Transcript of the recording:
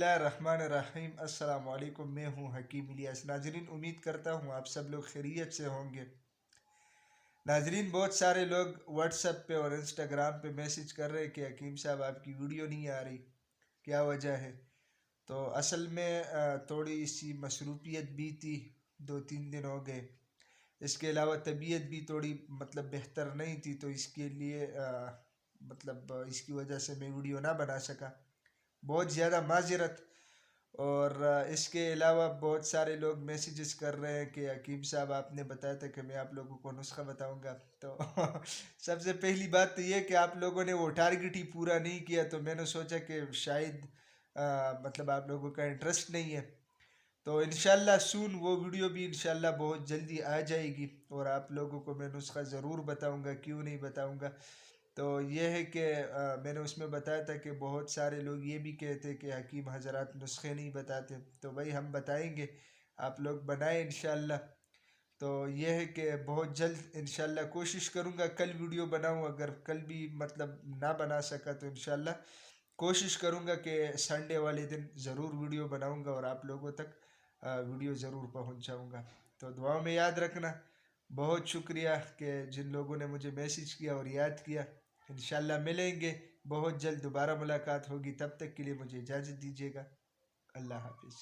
اللہ الرحمن الرحیم۔ السلام علیکم، میں ہوں حکیم الیاس۔ ناظرین، امید کرتا ہوں آپ سب لوگ خیریت سے ہوں گے۔ ناظرین، بہت سارے لوگ واٹس ایپ پہ اور انسٹاگرام پہ میسج کر رہے کہ حکیم صاحب آپ کی ویڈیو نہیں آ رہی، کیا وجہ ہے؟ تو اصل میں تھوڑی سی مصروفیت بھی تھی، 2-3 دن ہو گئے۔ اس کے علاوہ طبیعت بھی تھوڑی بہتر نہیں تھی، تو اس کے لیے اس کی وجہ سے میں ویڈیو نہ بنا سکا، بہت زیادہ معذرت۔ اور اس کے علاوہ بہت سارے لوگ میسیجز کر رہے ہیں کہ حکیم صاحب آپ نے بتایا تھا کہ میں آپ لوگوں کو نسخہ بتاؤں گا، تو سب سے پہلی بات تو یہ کہ آپ لوگوں نے وہ ٹارگٹ ہی پورا نہیں کیا، تو میں نے سوچا کہ شاید آپ لوگوں کا انٹرسٹ نہیں ہے۔ تو انشاءاللہ سون وہ ویڈیو بھی انشاءاللہ بہت جلدی آ جائے گی، اور آپ لوگوں کو میں نسخہ ضرور بتاؤں گا، کیوں نہیں بتاؤں گا۔ تو یہ ہے کہ میں نے اس میں بتایا تھا کہ بہت سارے لوگ یہ بھی کہتے کہ حکیم حضرات نسخے نہیں بتاتے، تو بھائی ہم بتائیں گے، آپ لوگ بنائیں انشاءاللہ۔ تو یہ ہے کہ بہت جلد انشاءاللہ کوشش کروں گا کل ویڈیو بناؤں، اگر کل بھی نہ بنا سکا تو انشاءاللہ کوشش کروں گا کہ سنڈے والے دن ضرور ویڈیو بناؤں گا اور آپ لوگوں تک ویڈیو ضرور پہنچاؤں گا۔ تو دعاؤں میں یاد رکھنا۔ بہت شکریہ کہ جن لوگوں نے مجھے میسج کیا اور یاد کیا۔ انشاءاللہ ملیں گے بہت جلد، دوبارہ ملاقات ہوگی، تب تک کے لیے مجھے اجازت دیجیے گا۔ اللہ حافظ۔